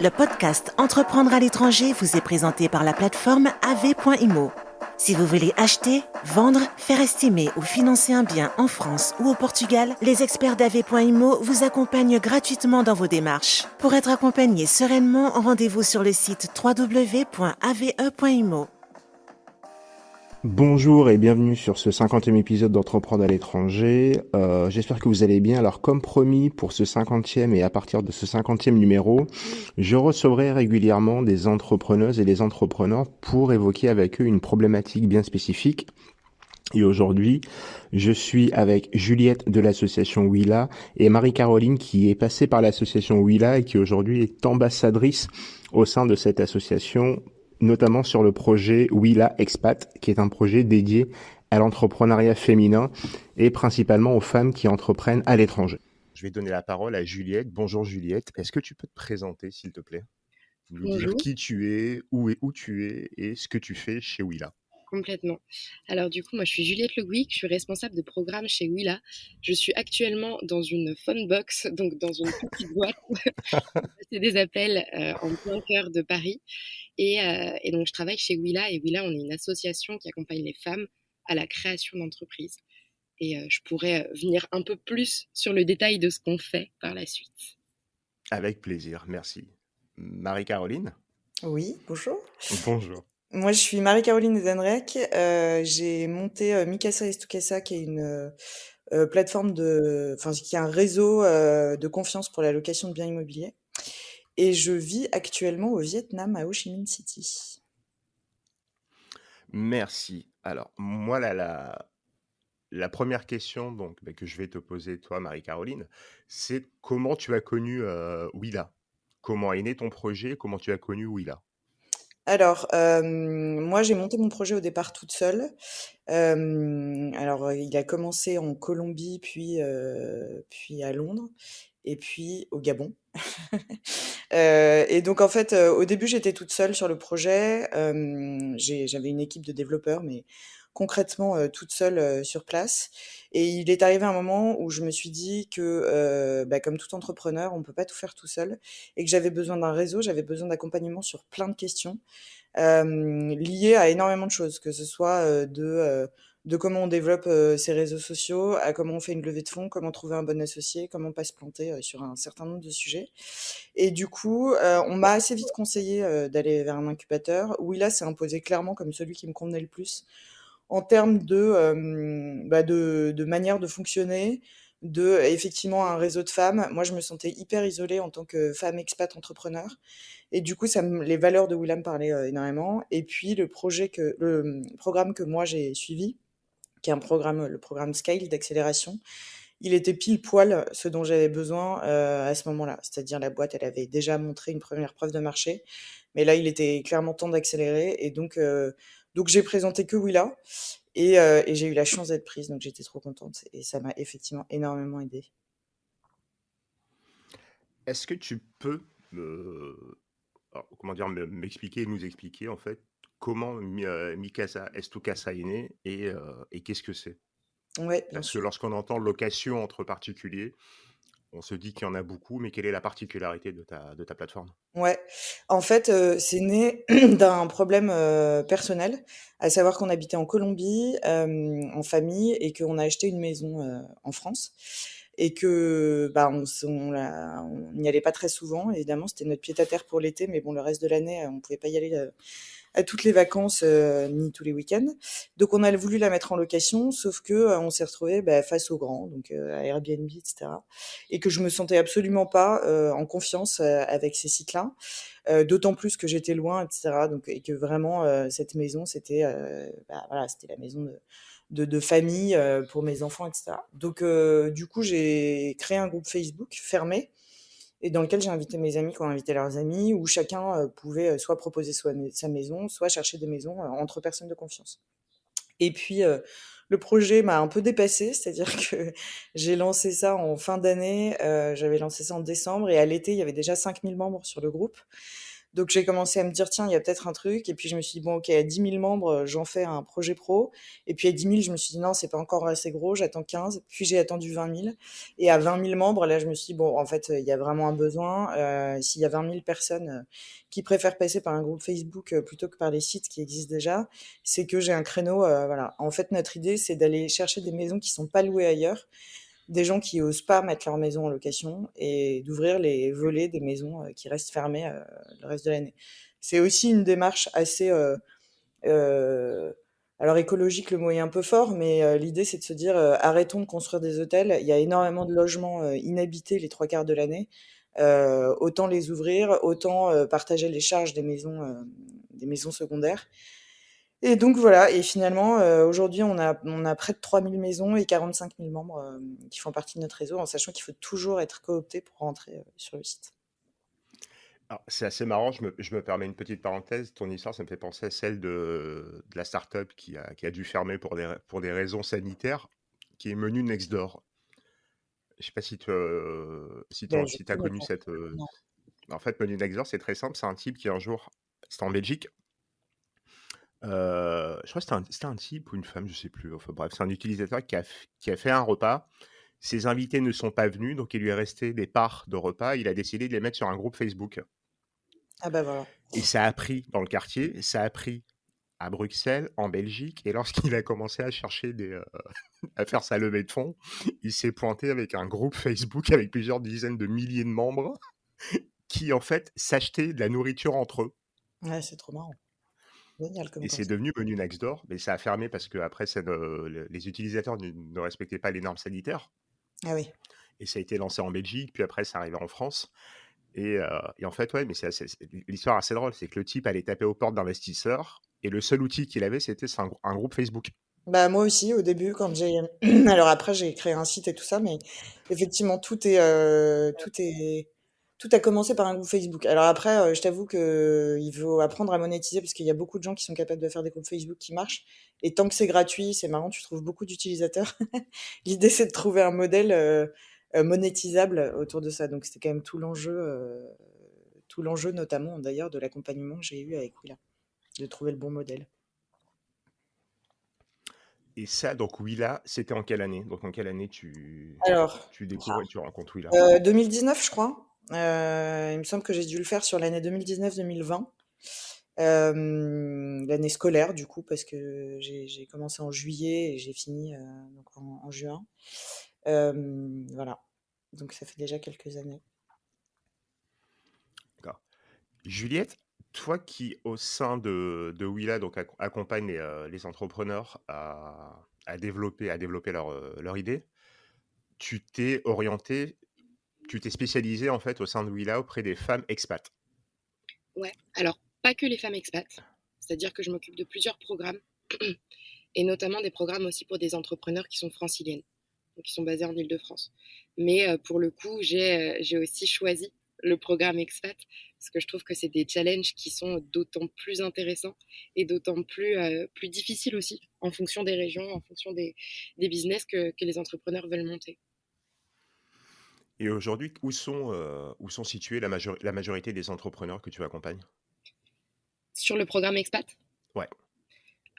Le podcast Entreprendre à l'étranger vous est présenté par la plateforme AV.IMO. Si vous voulez acheter, vendre, faire estimer ou financer un bien en France ou au Portugal, les experts d'AV.IMO vous accompagnent gratuitement dans vos démarches. Pour être accompagné sereinement, rendez-vous sur le site www.ave.imo. Bonjour et bienvenue sur ce 50e épisode d'Entreprendre à l'étranger. J'espère que vous allez bien. Alors comme promis pour ce 50e et à partir de ce 50e numéro, je recevrai régulièrement des entrepreneuses et des entrepreneurs pour évoquer avec eux une problématique bien spécifique. Et aujourd'hui, je suis avec Juliette de l'association Willa et Marie-Caroline qui est passée par l'association Willa et qui aujourd'hui est ambassadrice au sein de cette association, notamment sur le projet Willa Expat, qui est un projet dédié à l'entrepreneuriat féminin et principalement aux femmes qui entreprennent à l'étranger. Je vais donner la parole à Juliette. Bonjour Juliette, est-ce que tu peux te présenter s'il te plaît? Nous dire Bonjour, qui tu es, où tu es et ce que tu fais chez Willa. complètement. Alors du coup, moi je suis Juliette Le Gouic, je suis responsable de programme chez Willa. Je suis actuellement dans une phone box, donc dans une petite boîte. C'est des appels en plein cœur de Paris. Et donc je travaille chez Willa. Et Willa, on est une association qui accompagne les femmes à la création d'entreprises. Et je pourrais venir un peu plus sur le détail de ce qu'on fait par la suite. Avec plaisir, merci. Marie-Caroline? Oui, bonjour. Bonjour. Moi, je suis Marie-Caroline Edenrec. J'ai monté Mikasa Estukasa, qui est une plateforme qui est un réseau de confiance pour la location de biens immobiliers. Et je vis actuellement au Vietnam, à Ho Chi Minh City. Merci. Alors, moi, la première question que je vais te poser, toi, Marie-Caroline, c'est comment tu as connu Willa? Comment est né ton projet? Comment tu as connu Willa? Alors, moi, j'ai monté mon projet au départ toute seule. Il a commencé en Colombie, puis à Londres, et puis au Gabon. Et donc en fait, au début, j'étais toute seule sur le projet. J'avais une équipe de développeurs, mais concrètement, toute seule, sur place. Et il est arrivé un moment où je me suis dit que, comme tout entrepreneur, on peut pas tout faire tout seul et que j'avais besoin d'un réseau, j'avais besoin d'accompagnement sur plein de questions, liées à énormément de choses, que ce soit, de comment on développe, ses réseaux sociaux, à comment on fait une levée de fonds, comment trouver un bon associé, comment pas se planter, sur un certain nombre de sujets. Et du coup, on m'a assez vite conseillé, d'aller vers un incubateur. Willa s'est imposé clairement comme celui qui me convenait le plus en termes de manière de fonctionner, effectivement un réseau de femmes. Moi, je me sentais hyper isolée en tant que femme expat entrepreneur et du coup, les valeurs de Willa me parlaient, énormément et puis programme que moi j'ai suivi, qui est le programme Scale d'accélération, il était pile poil ce dont j'avais besoin, à ce moment-là. C'est-à-dire la boîte, elle avait déjà montré une première preuve de marché, mais là, il était clairement temps d'accélérer et donc j'ai présenté que Willa et j'ai eu la chance d'être prise, donc j'étais trop contente et ça m'a effectivement énormément aidée. Est-ce que tu peux m'expliquer, nous expliquer en fait comment Mikasa Estukasa est né et qu'est-ce que c'est? Ouais, bien Parce que sûr. lorsqu'on entend location entre particuliers, on se dit qu'il y en a beaucoup, mais quelle est la particularité de ta plateforme? Ouais. En fait, c'est né d'un problème, personnel, à savoir qu'on habitait en Colombie, en famille et qu'on a acheté une maison, en France et que, on n'y allait pas très souvent évidemment, c'était notre pied-à-terre pour l'été, mais bon le reste de l'année, on pouvait pas y aller, à toutes les vacances, ni tous les week-ends. Donc on a voulu la mettre en location, sauf que, on s'est retrouvé face au grand, donc à Airbnb et cetera et que je me sentais absolument pas, en confiance, avec ces sites-là. D'autant plus que j'étais loin et cetera donc et que vraiment, cette maison c'était, voilà, c'était la maison de famille, pour mes enfants et cetera. Donc du coup, j'ai créé un groupe Facebook fermé et dans lequel j'ai invité mes amis qui ont invité leurs amis, où chacun, pouvait, soit proposer sa maison, soit chercher des maisons, entre personnes de confiance. Et puis, le projet m'a un peu dépassée, c'est-à-dire que j'ai lancé ça en fin d'année, j'avais lancé ça en décembre et à l'été, il y avait déjà 5 000 membres sur le groupe. Donc j'ai commencé à me dire: «Tiens, il y a peut-être un truc» et puis je me suis dit: «Bon OK, à 10 000 membres, j'en fais un projet pro» et puis à 10 000, je me suis dit: «Non, c'est pas encore assez gros, j'attends 15». Puis j'ai attendu 20 000 et à 20 000 membres, là, je me suis dit: «Bon, en fait, il y a vraiment un besoin». S'il y a 20 000 personnes, qui préfèrent passer par un groupe Facebook, plutôt que par les sites qui existent déjà, c'est que j'ai un créneau, voilà. En fait, notre idée, c'est d'aller chercher des maisons qui sont pas louées ailleurs, des gens qui osent pas mettre leur maison en location et d'ouvrir les volets des maisons qui restent fermées le reste de l'année. C'est aussi une démarche assez, alors écologique, le mot est un peu fort, mais l'idée c'est de se dire arrêtons de construire des hôtels. Il y a énormément de logements inhabités les trois quarts de l'année. Autant les ouvrir, autant partager les charges des maisons secondaires. Et donc voilà, et finalement, aujourd'hui, on a près de 3 000 maisons et 45 000 membres qui font partie de notre réseau, en sachant qu'il faut toujours être coopté pour rentrer sur le site. Alors, c'est assez marrant, je me permets une petite parenthèse. Ton histoire, ça me fait penser à celle de la start-up qui a dû fermer pour des raisons sanitaires, qui est Menu Next Door. Je sais pas Ben, je si tu as connais connu pas. cette. Non. En fait, Menu Next Door, c'est très simple. C'est un type qui, un jour, c'était en Belgique. Je crois que c'était un type ou une femme, je sais plus. Enfin bref, c'est un utilisateur qui a fait un repas. Ses invités ne sont pas venus, donc il lui est resté des parts de repas. Il a décidé de les mettre sur un groupe Facebook. Ah bah voilà. Et ça a pris dans le quartier, ça a pris à Bruxelles, en Belgique. Et lorsqu'il a commencé à chercher à faire sa levée de fonds, il s'est pointé avec un groupe Facebook avec plusieurs dizaines de milliers de membres qui, en fait, s'achetaient de la nourriture entre eux. Ouais, c'est trop marrant. Génial comme Et c'est concept. devenu Menu Next Door, mais ça a fermé parce que après, les utilisateurs ne respectaient pas les normes sanitaires. Ah oui. Et ça a été lancé en Belgique, puis après, ça arrivait en France. Et en fait, ouais, mais l'histoire assez drôle, c'est que le type allait taper aux portes d'investisseurs, et le seul outil qu'il avait, c'était un groupe Facebook. Bah moi aussi au début quand j'ai alors après j'ai créé un site et tout ça, mais effectivement tout a commencé par un groupe Facebook. Alors après, je t'avoue que il faut apprendre à monétiser parce qu'il y a beaucoup de gens qui sont capables de faire des groupes Facebook qui marchent et tant que c'est gratuit, c'est marrant, tu trouves beaucoup d'utilisateurs. L'idée c'est de trouver un modèle, monétisable autour de ça. Donc c'était quand même tout l'enjeu notamment d'ailleurs de l'accompagnement que j'ai eu avec Willa, de trouver le bon modèle. Et ça, donc Willa, c'était en quelle année? Donc en quelle année Alors tu découvres et tu rencontres Willa? 2019, je crois. Il me semble que j'ai dû le faire sur l'année 2019-2020. L'année scolaire, du coup, parce que j'ai commencé en juillet et j'ai fini donc en juin. Voilà. Donc ça fait déjà quelques années. D'accord. Juliette, toi qui, au sein de Willa, donc accompagne les entrepreneurs à développer leur idée, tu t'es orienté, tu t'es spécialisé en fait au sein de Willa auprès des femmes expats. Ouais, alors pas que les femmes expats, c'est-à-dire que je m'occupe de plusieurs programmes, et notamment des programmes aussi pour des entrepreneurs qui sont franciliennes, donc qui sont basés en Île-de-France. Mais pour le coup, j'ai aussi choisi le programme expat parce que je trouve que c'est des challenges qui sont d'autant plus intéressants et d'autant plus difficiles aussi en fonction des régions, en fonction des business que les entrepreneurs veulent monter. Et aujourd'hui, où sont situés la majorité des entrepreneurs que tu accompagnes? Sur le programme expat, Ouais,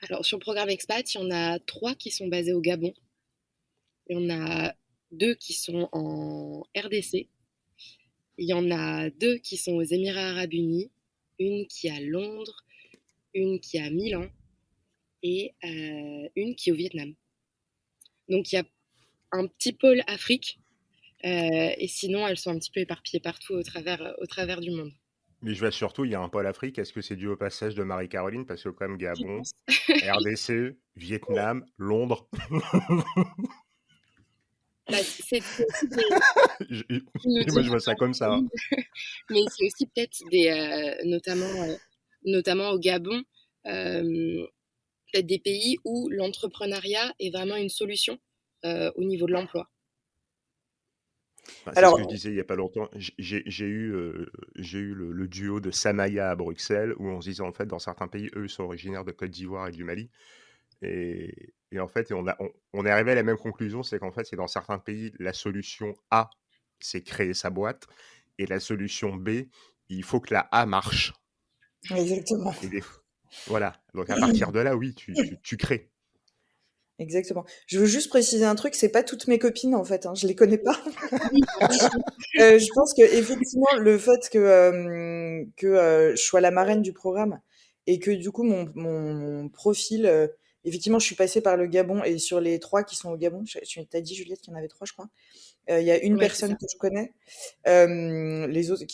alors sur le programme expat, il y en a 3 qui sont basés au Gabon, il y en a 2 qui sont en RDC, il y en a 2 qui sont aux Émirats arabes unis, une qui est à Londres, une qui est à Milan et une qui est au Vietnam. Donc il y a un petit pôle Afrique, et sinon elles sont un petit peu éparpillées partout au travers du monde. mais je vois surtout, il y a un pôle Afrique. Est-ce que c'est dû au passage de Marie-Caroline? Parce que quand même Je Gabon, pense. RDC, Vietnam, Londres. Bah, c'est aussi des, Je- tu nous Moi, diras je vois ça comme ça. mais c'est aussi peut-être notamment au Gabon, peut-être des pays où l'entrepreneuriat est vraiment une solution au niveau de l'emploi. Bah, c'est ce que je Alors, disais il y a pas longtemps. J'ai eu le duo de Samaya à Bruxelles, où on se disait en fait, dans certains pays, eux sont originaires de Côte d'Ivoire et du Mali. Et en fait, on est arrivé à la même conclusion, c'est qu'en fait, c'est dans certains pays, la solution A, c'est créer sa boîte. Et la solution B, il faut que la A marche. Exactement. Et voilà. Donc à partir de là, oui, tu crées. Exactement. Je veux juste préciser un truc, c'est pas toutes mes copines, en fait, hein, je les connais pas. Oui, bien Je pense qu'effectivement, le fait que je sois la marraine du programme et que du coup mon profil, effectivement, je suis passée par le Gabon et sur les 3 qui sont au Gabon, tu as dit, Juliette, qu'il y en avait 3, je crois? Il y a une ouais, c'est personne ça. que je connais, les autres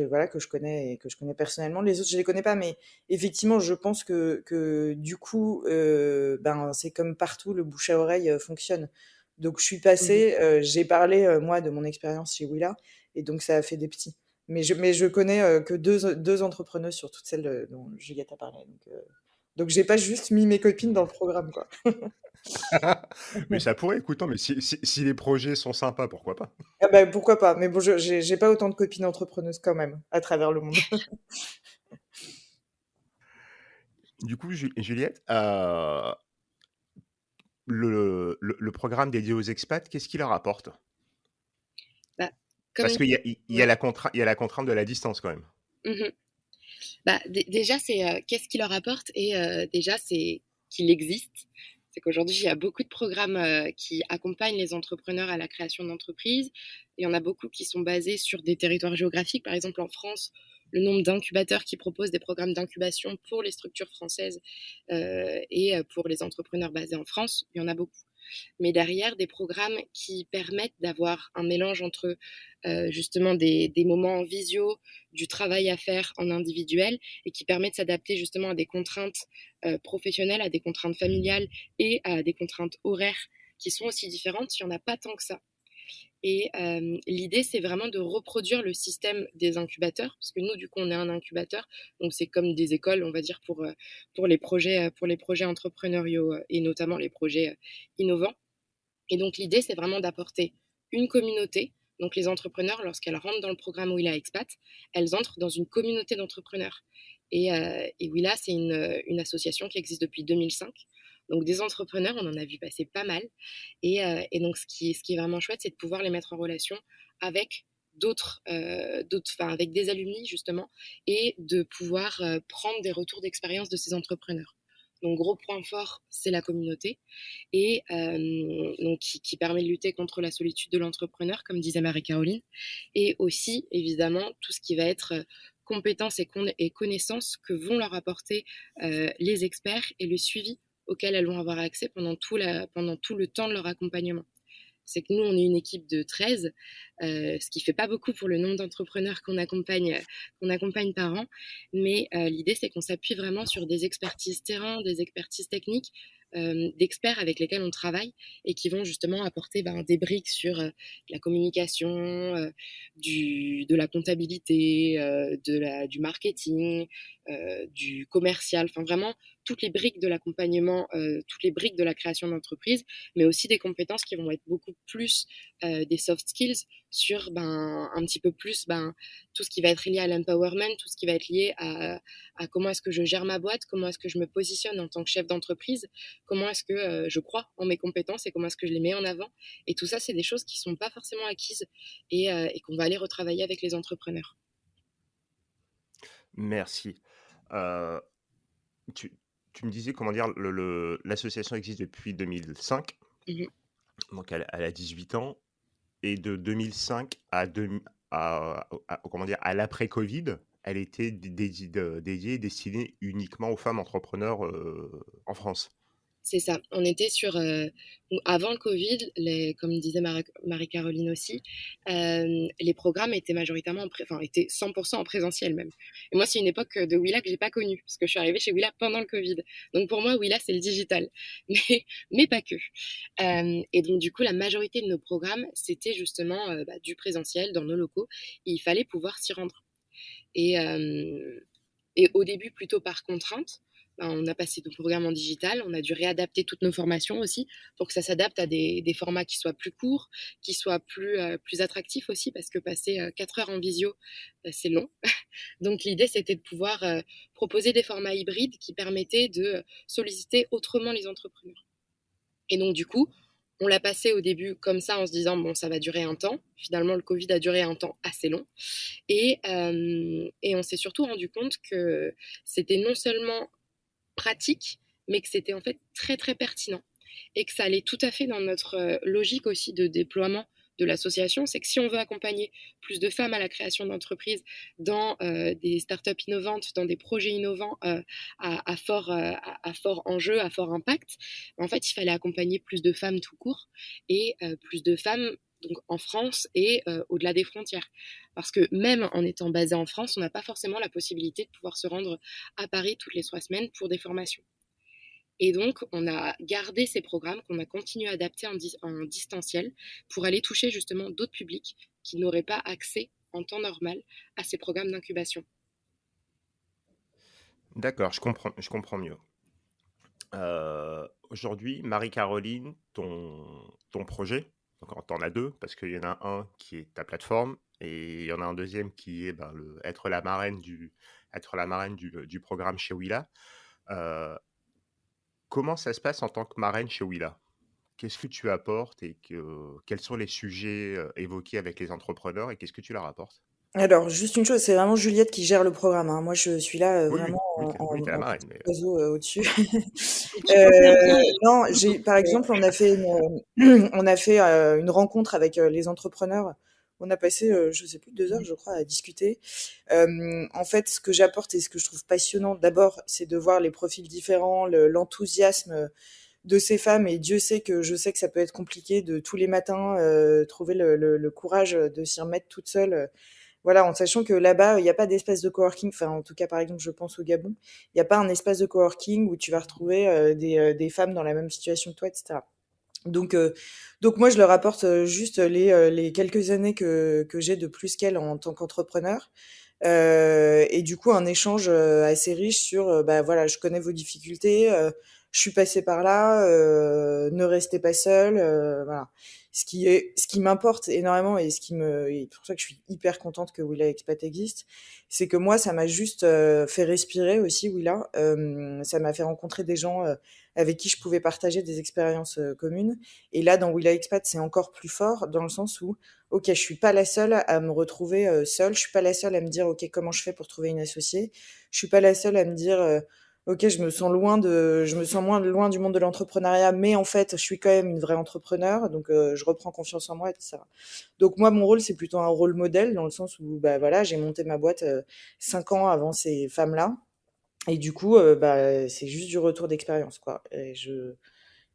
voilà, que je connais et que je connais personnellement. Les autres, je les connais pas, mais effectivement, je pense que du coup, ben, c'est comme partout, le bouche à oreille, fonctionne. Donc je suis Mmh. passée, j'ai parlé, moi, de mon expérience chez Willa et donc ça a fait des petits. Mais je connais, que deux entrepreneuses sur toutes celles, dont Juliette a parlé, donc j'ai pas juste mis mes copines dans le programme, quoi. Mais ça pourrait, écoute, non, mais si les projets sont sympas, pourquoi pas? Ah bah, pourquoi pas? Mais bon, j'ai pas autant de copines entrepreneuses quand même, à travers le monde. Du coup, Juliette, le programme dédié aux expats, qu'est-ce qu'il leur apporte? Bah, Parce comme qu'il y a ouais. la contrainte de la distance quand même. Mmh. Bah, déjà, c'est qu'est-ce qu'il leur apporte et déjà, c'est qu'il existe. C'est qu'aujourd'hui, il y a beaucoup de programmes qui accompagnent les entrepreneurs à la création d'entreprises. Il y en a beaucoup qui sont basés sur des territoires géographiques. Par exemple, en France, le nombre d'incubateurs qui proposent des programmes d'incubation pour les structures françaises et pour les entrepreneurs basés en France, il y en a beaucoup. Mais derrière des programmes qui permettent d'avoir un mélange entre justement des moments en visio, du travail à faire en individuel et qui permet de s'adapter justement à des contraintes professionnelles, à des contraintes familiales et à des contraintes horaires qui sont aussi différentes. Il n'y en a pas tant que ça. Et l'idée, c'est vraiment de reproduire le système des incubateurs, parce que nous, du coup, on est un incubateur, donc c'est comme des écoles, on va dire, pour les projets entrepreneuriaux et notamment les projets innovants. Et donc l'idée, c'est vraiment d'apporter une communauté. Donc les entrepreneurs, lorsqu'elles rentrent dans le programme Willa Expat, elles entrent dans une communauté d'entrepreneurs. Et Willa, c'est une association qui existe depuis 2005. Donc des entrepreneurs, on en a vu passer pas mal. Et donc ce qui est vraiment chouette, c'est de pouvoir les mettre en relation avec enfin, avec des alumni justement, et de pouvoir prendre des retours d'expérience de ces entrepreneurs. Donc gros point fort, c'est la communauté et donc qui permet de lutter contre la solitude de l'entrepreneur, comme disait Marie-Caroline, et aussi évidemment tout ce qui va être compétences et connaissances que vont leur apporter les experts et le suivi auquel elles vont avoir accès pendant tout le temps de leur accompagnement. C'est que nous, on est une équipe de 13, ce qui fait pas beaucoup pour le nombre d'entrepreneurs qu'on accompagne par an. Mais l'idée, c'est qu'on s'appuie vraiment sur des expertises terrain, des expertises techniques, d'experts avec lesquels on travaille et qui vont justement apporter des briques sur la communication, de la comptabilité, du marketing, du commercial, enfin vraiment toutes les briques de l'accompagnement, toutes les briques de la création d'entreprise, mais aussi des compétences qui vont être beaucoup plus des soft skills sur un petit peu plus tout ce qui va être lié à l'empowerment, tout ce qui va être lié à comment est-ce que je gère ma boîte, comment est-ce que je me positionne en tant que chef d'entreprise, comment est-ce que je crois en mes compétences et comment est-ce que je les mets en avant. Et tout ça, c'est des choses qui ne sont pas forcément acquises et qu'on va aller retravailler avec les entrepreneurs. Merci. Euh, tu, tu me disais, comment dire, l'association existe depuis 2005, Mhm. donc elle a 18 ans, et de 2005 comment dire, à l'après-Covid, elle était dédiée, destinée uniquement aux femmes entrepreneurs en France. C'est ça. On était sur avant le Covid, comme disait Marie-Caroline aussi, les programmes étaient majoritairement, enfin étaient 100% en présentiel même. Et moi, c'est une époque de Willa que j'ai pas connue parce que je suis arrivée chez Willa pendant le Covid. Donc pour moi, Willa c'est le digital, mais pas que. Et donc du coup, la majorité de nos programmes c'était justement du présentiel dans nos locaux. Et il fallait pouvoir s'y rendre. Et, euh, et au début, plutôt par contrainte, on a passé nos programmes en digital, on a dû réadapter toutes nos formations aussi pour que ça s'adapte à des formats qui soient plus courts, qui soient plus attractifs aussi, parce que passer 4 heures en visio, c'est long. Donc l'idée, c'était de pouvoir proposer des formats hybrides qui permettaient de solliciter autrement les entrepreneurs. Et donc du coup, On l'a passé au début comme ça en se disant, bon, ça va durer un temps. Finalement, le Covid a duré un temps assez long. Et on s'est surtout rendu compte que c'était non seulement pratique, mais que c'était en fait très très pertinent et que ça allait tout à fait dans notre logique aussi de déploiement de l'association. C'est que si on veut accompagner plus de femmes à la création d'entreprises dans des startups innovantes, dans des projets innovants à fort enjeu, à fort impact, en fait, il fallait accompagner plus de femmes tout court et plus de femmes donc en France et au-delà des frontières. Parce que même en étant basé en France, on n'a pas forcément la possibilité de pouvoir se rendre à Paris toutes les 3 semaines pour des formations. Et donc, on a gardé ces programmes qu'on a continué à adapter en distanciel pour aller toucher justement d'autres publics qui n'auraient pas accès en temps normal à ces programmes d'incubation. D'accord, je comprends mieux. Aujourd'hui, Marie-Caroline, ton projet, donc t'en as deux, parce qu'il y en a un qui est ta plateforme, et il y en a un deuxième qui est être la marraine du programme chez Willa. Euh, Comment ça se passe en tant que marraine chez Willa? Qu'est-ce que tu apportes et quels sont les sujets évoqués avec les entrepreneurs et qu'est-ce que tu leur apportes? Alors, juste une chose, c'est vraiment Juliette qui gère le programme, hein. Moi, je suis là, Oui, oui, vraiment oui, t'es la en petit marraine, mais oiseau, au-dessus. Tu confirmes bien. Non, par exemple, on a fait une rencontre avec les entrepreneurs. On a passé, je sais plus, 2 heures, je crois, à discuter. En fait, ce que j'apporte et ce que je trouve passionnant, d'abord, c'est de voir les profils différents, l'enthousiasme de ces femmes. Et Dieu sait que je sais que ça peut être compliqué de tous les matins trouver le courage de s'y remettre toute seule. Voilà, en sachant que là-bas, il n'y a pas d'espace de coworking. Enfin, en tout cas, par exemple, je pense au Gabon, il n'y a pas un espace de coworking où tu vas retrouver des femmes dans la même situation que toi, etc. Donc, euh, donc moi, je leur apporte juste les quelques années que j'ai de plus qu'elles en tant qu'entrepreneur. Et du coup, un échange assez riche sur, bah voilà, je connais vos difficultés, je suis passée par là, ne restez pas seul, voilà. Ce qui m'importe énormément et et pour ça que je suis hyper contente que Willa Expat existe, c'est que moi, ça m'a juste fait respirer aussi, Willa. Ça m'a fait rencontrer des gens avec qui je pouvais partager des expériences communes. Et là, dans Willa Expat, c'est encore plus fort dans le sens où OK, je suis pas la seule à me retrouver seule. Je suis pas la seule à me dire OK, comment je fais pour trouver une associée. Je suis pas la seule à me dire OK, je me sens moins loin du monde de l'entrepreneuriat, mais en fait, je suis quand même une vraie entrepreneur, donc je reprends confiance en moi, etc. Donc moi, mon rôle, c'est plutôt un rôle modèle dans le sens où bah voilà, j'ai monté ma boîte 5 ans avant ces femmes-là, et du coup, bah c'est juste du retour d'expérience, quoi.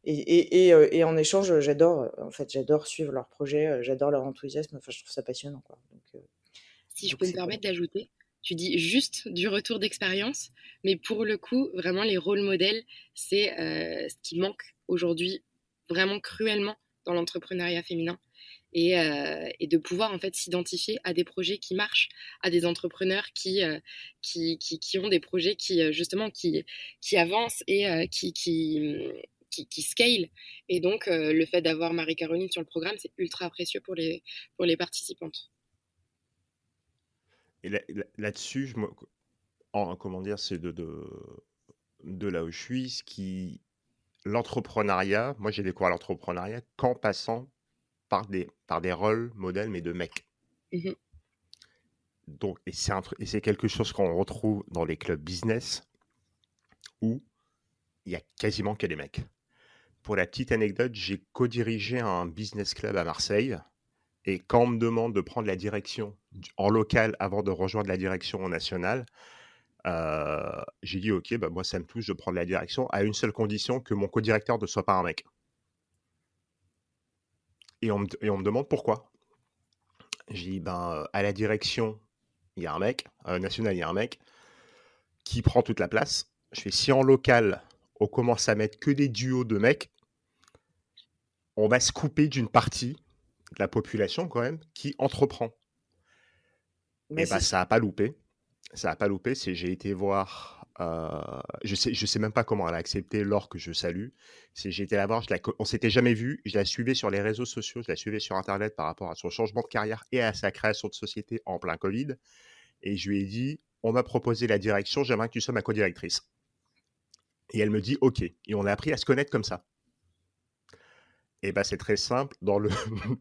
Et en échange, j'adore suivre leurs projets, j'adore leur enthousiasme. Enfin, je trouve ça passionnant, quoi. Si je Donc peux me c'est voilà. permettre d'ajouter, tu dis juste du retour d'expérience, mais pour le coup, vraiment les rôles modèles, c'est ce qui manque aujourd'hui vraiment cruellement dans l'entrepreneuriat féminin. Et de pouvoir en fait s'identifier à des projets qui marchent, à des entrepreneurs qui ont des projets justement qui avancent et qui scale. Et donc le fait d'avoir Marie-Caroline sur le programme, c'est ultra précieux pour les participantes. Et là-dessus, comment dire, c'est de là où je suis, l'entrepreneuriat, moi j'ai découvert l'entrepreneuriat qu'en passant par des rôles modèles, mais de mecs. Mhm. Donc, et c'est quelque chose qu'on retrouve dans les clubs business où il y a quasiment que des mecs. Pour la petite anecdote, j'ai co-dirigé un business club à Marseille. Et quand on me demande de prendre la direction en local avant de rejoindre la direction nationale, j'ai dit ok, bah moi ça me touche de prendre la direction à une seule condition, que mon co-directeur ne soit pas un mec. Et on me demande pourquoi. J'ai dit à la direction, il y a un mec, à la nationale, il y a un mec qui prend toute la place. Je fais si en local, on commence à mettre que des duos de mecs, on va se couper d'une partie de la population quand même qui entreprend. Bah, Et c'est ça a pas loupé. Ça a pas loupé. J'ai été voir. Je sais même pas comment elle a accepté Laure que je salue. J'ai été la voir. On s'était jamais vu. Je la suivais sur les réseaux sociaux. Je la suivais sur Internet par rapport à son changement de carrière et à sa création de société en plein Covid. Et je lui ai dit, on m'a proposé la direction. J'aimerais que tu sois ma co-directrice. Et elle me dit OK. Et on a appris à se connaître comme ça. Et ben c'est très simple, dans le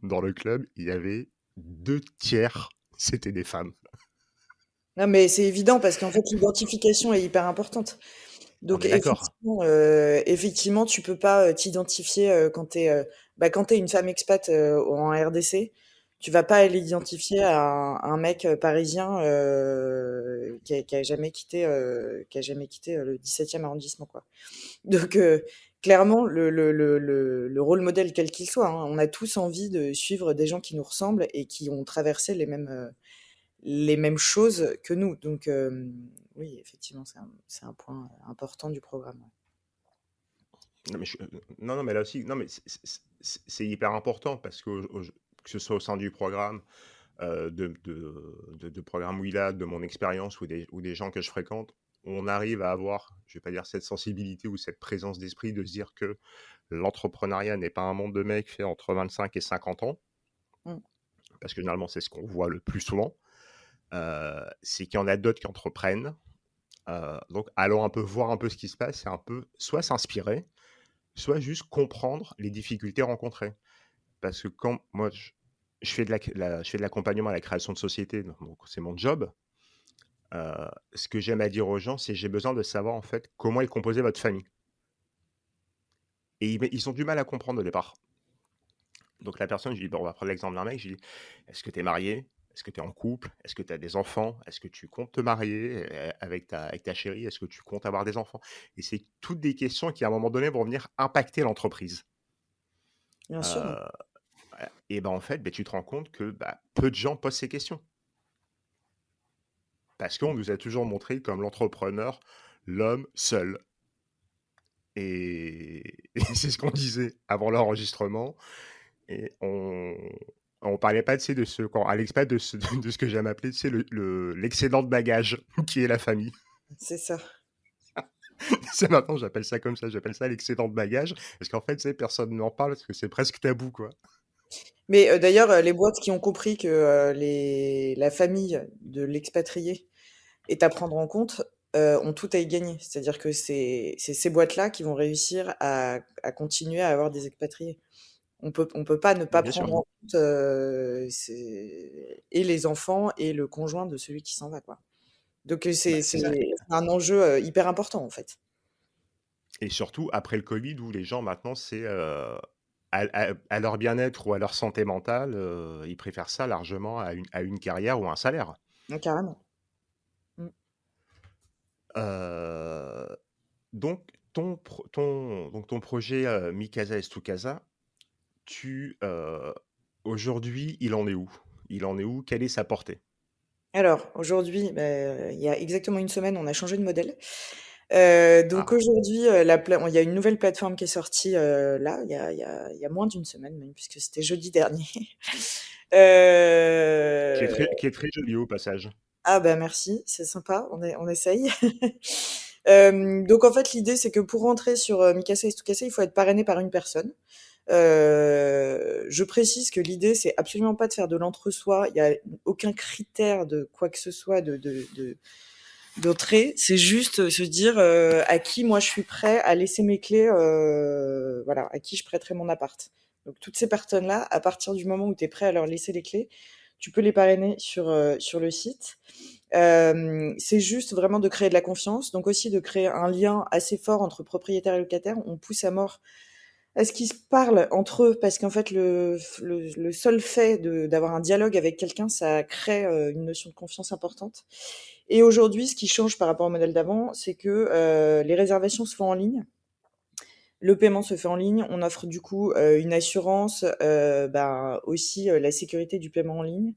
dans le club, il y avait 2 tiers, c'était des femmes. Non, mais c'est évident parce qu'en fait, l'identification est hyper importante. On Donc est d'accord. effectivement, tu peux pas, t'identifier, quand tu es, quand tu es une femme expat, en RDC, tu vas pas aller l'identifier à un mec, parisien, qui a jamais quitté, le 17e arrondissement, quoi. Donc clairement, le rôle modèle, quel qu'il soit, hein, on a tous envie de suivre des gens qui nous ressemblent et qui ont traversé les mêmes choses que nous. Donc oui, effectivement, c'est un point, important du programme, ouais. Non, mais non, non, mais là aussi, non, mais c'est hyper important parce que ce soit au sein du programme, de programme Willa, de mon expérience ou des gens que je fréquente, on arrive à avoir, je vais pas dire cette sensibilité ou cette présence d'esprit de se dire que l'entrepreneuriat n'est pas un monde de mecs fait entre 25 et 50 ans, Mmh. parce que généralement c'est ce qu'on voit le plus souvent. C'est qu'il y en a d'autres qui entreprennent. Donc allons un peu voir un peu ce qui se passe et un peu soit s'inspirer, soit juste comprendre les difficultés rencontrées. Parce que quand moi, je fais je fais de l'accompagnement à la création de société, donc c'est mon job. Ce que j'aime à dire aux gens, c'est j'ai besoin de savoir en fait comment est composée votre famille. Et ils ont du mal à comprendre au départ. Donc la personne, je dis, bon, on va prendre l'exemple d'un mec, je dis, est-ce que tu es marié? Est-ce que tu es en couple? Est-ce que tu as des enfants? Est-ce que tu comptes te marier avec ta chérie? Est-ce que tu comptes avoir des enfants? Et c'est toutes des questions qui, à un moment donné, vont venir impacter l'entreprise. Bien sûr, ouais. Euh, et ben en fait, ben, tu te rends compte que peu de gens posent ces questions. Parce qu'on nous a toujours montré comme l'entrepreneur, l'homme seul. Et c'est ce qu'on disait avant l'enregistrement. Et on parlait pas, tu sais, de ce, quand, à l'expat, de ce que j'aime appeler, tu sais, l'excédent de bagages, qui est la famille. C'est ça. C'est maintenant, j'appelle ça comme ça, j'appelle ça l'excédent de bagages, parce qu'en fait, tu sais, personne n'en parle, parce que c'est presque tabou, quoi. Mais d'ailleurs, les boîtes qui ont compris que la famille de l'expatrié est à prendre en compte, ont tout à y gagner. C'est-à-dire que c'est ces boîtes-là qui vont réussir à continuer à avoir des expatriés. On peut pas ne pas Bien prendre sûr. en compte et les enfants et le conjoint de celui qui s'en va, quoi. Donc C'est ça. c'est un enjeu hyper important, en fait. Et surtout, après le Covid, où les gens, maintenant, c'est à leur bien-être ou à leur santé mentale, ils préfèrent ça largement à une carrière ou un salaire. Donc, carrément. Mm. Euh, donc, donc, ton projet Mikasa Estukasa, aujourd'hui, il en est où? Il en est où? Quelle est sa portée? Alors, aujourd'hui, il y a exactement une semaine, on a changé de modèle. Donc Ah, aujourd'hui, il y a une nouvelle plateforme qui est sortie là, il y a moins d'une semaine même, puisque c'était jeudi dernier. Euh, qui est très joli au passage. Ah bah merci, c'est sympa, on essaye. Donc en fait, l'idée, c'est que pour rentrer sur Mikasa Istukasa, il faut être parrainé par une personne. Je précise que l'idée, c'est absolument pas de faire de l'entre-soi. Il y a aucun critère de quoi que ce soit d'entrée. C'est juste se dire à qui moi je suis prêt à laisser mes clés, voilà, à qui je prêterai mon appart. Donc toutes ces personnes-là, à partir du moment où tu es prêt à leur laisser les clés, tu peux les parrainer sur le site. C'est juste vraiment de créer de la confiance, donc aussi de créer un lien assez fort entre propriétaires et locataires. On pousse à mort à ce qu'ils se parlent entre eux, parce qu'en fait, le seul fait d'avoir un dialogue avec quelqu'un, ça crée une notion de confiance importante. Et aujourd'hui, ce qui change par rapport au modèle d'avant, c'est que les réservations se font en ligne. Le paiement se fait en ligne. On offre du coup une assurance, aussi la sécurité du paiement en ligne.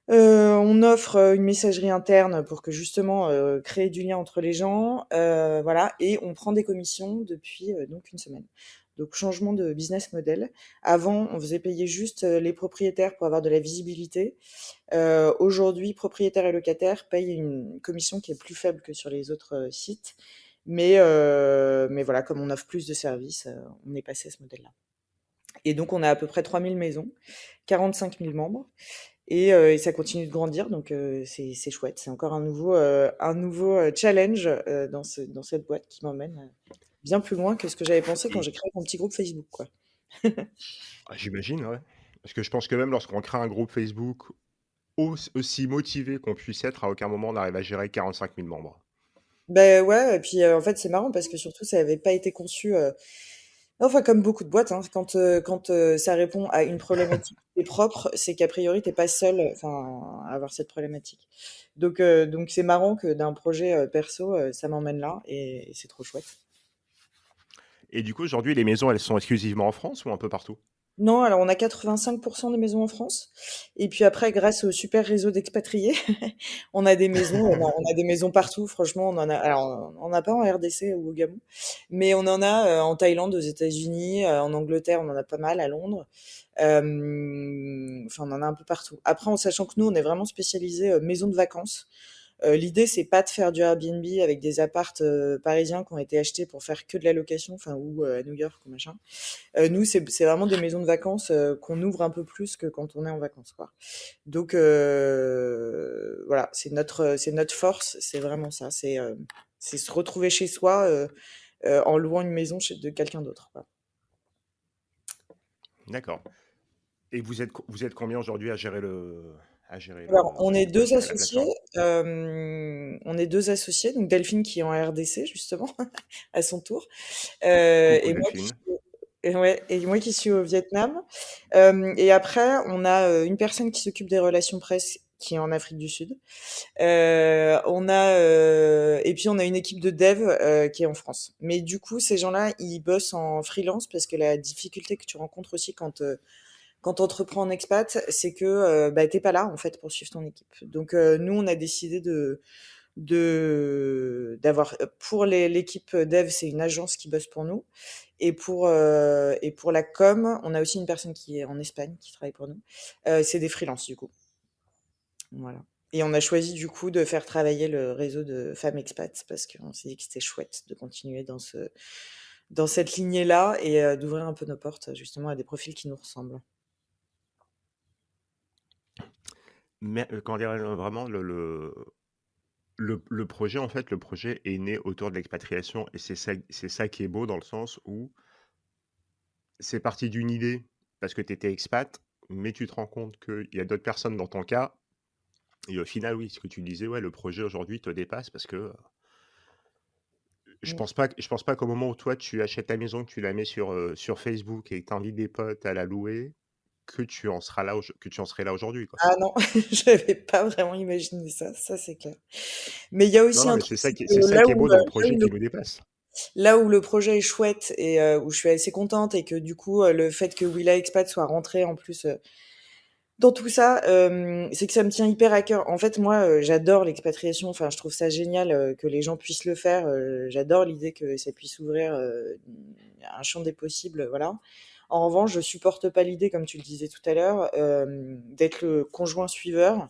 On offre une messagerie interne pour que justement créer du lien entre les gens, voilà, et on prend des commissions depuis donc une semaine. Donc changement de business model. Avant, on faisait payer juste les propriétaires pour avoir de la visibilité. Aujourd'hui, propriétaires et locataires payent une commission qui est plus faible que sur les autres sites. Mais voilà, comme on offre plus de services, on est passé à ce modèle-là. Et donc, on a à peu près 3000 maisons, 45 000 membres. Et ça continue de grandir, donc c'est chouette. C'est encore un nouveau challenge dans cette boîte qui m'emmène bien plus loin que ce que j'avais pensé quand Et, j'ai créé mon petit groupe Facebook, quoi. Ah, j'imagine, ouais. Parce que je pense que même lorsqu'on crée un groupe Facebook, aussi motivé qu'on puisse être, à aucun moment on arrive à gérer 45 000 membres. Ben ouais, et puis en fait c'est marrant parce que surtout ça avait pas été conçu, enfin comme beaucoup de boîtes, hein, quand ça répond à une problématique qui est propre, c'est qu'a priori t'es pas seul, enfin à avoir cette problématique. Donc c'est marrant que d'un projet perso, ça m'emmène là et c'est trop chouette. Et du coup, aujourd'hui, les maisons, elles sont exclusivement en France ou un peu partout? Non, alors on a 85% des maisons en France. Et puis après, grâce au super réseau d'expatriés, on a des maisons partout. Franchement, on en a. Alors, on n'a pas en RDC ou au Gabon, mais on en a en Thaïlande, aux États-Unis, en Angleterre, on en a pas mal, à Londres. Enfin, on en a un peu partout. Après, en sachant que nous, on est vraiment spécialisé maison de vacances. L'idée, c'est pas de faire du Airbnb avec des appartes parisiens qui ont été achetés pour faire que de la location, enfin ou à New York ou machin. Nous, c'est vraiment des maisons de vacances qu'on ouvre un peu plus que quand on est en vacances, quoi. Donc voilà, c'est notre force, c'est vraiment ça. C'est se retrouver chez soi en louant une maison de quelqu'un d'autre, quoi. D'accord. Et vous êtes combien aujourd'hui à gérer Alors, on est deux la associés. plateforme? On est deux associés, donc Delphine qui est en RDC justement à son tour, Coucou et moi qui Delphine. et ouais, et moi qui suis au Vietnam. Et après, on a une personne qui s'occupe des relations presse qui est en Afrique du Sud. Et puis on a une équipe de dev qui est en France. Mais du coup, ces gens-là, ils bossent en freelance parce que la difficulté que tu rencontres aussi quand tu entreprends en expat, c'est que bah, t'es pas là en fait pour suivre ton équipe. Donc nous, on a décidé d'avoir pour l'équipe dev, c'est une agence qui bosse pour nous. Et pour la com, on a aussi une personne qui est en Espagne qui travaille pour nous. C'est des freelances du coup. Voilà. Et on a choisi du coup de faire travailler le réseau de femmes expats parce qu'on s'est dit que c'était chouette de continuer dans cette lignée-là et d'ouvrir un peu nos portes justement à des profils qui nous ressemblent. Mais comment dire, vraiment, le projet, en fait, le projet est né autour de l'expatriation et c'est ça qui est beau dans le sens où c'est parti d'une idée parce que tu étais expat, mais tu te rends compte qu'il y a d'autres personnes dans ton cas. Et au final, oui, ce que tu disais, ouais, le projet aujourd'hui te dépasse parce que Mm. je pense pas qu'au moment où toi tu achètes ta maison, que tu la mets sur Facebook et que tu invites des potes à la louer, que tu en serais là aujourd'hui, quoi. Ah non, j'avais pas vraiment imaginé ça, ça c'est clair. Mais il y a Non, aussi non, un mais truc, c'est c'est que ça qui est beau dans le projet qui nous dépasse. là où le projet est chouette et où je suis assez contente et que du coup le fait que Willa Expat soit rentré en plus dans tout ça, c'est que ça me tient hyper à cœur. En fait, moi, j'adore l'expatriation. Enfin, je trouve ça génial que les gens puissent le faire. J'adore l'idée que ça puisse ouvrir un champ des possibles, voilà. En revanche, je supporte pas l'idée, comme tu le disais tout à l'heure, d'être le conjoint suiveur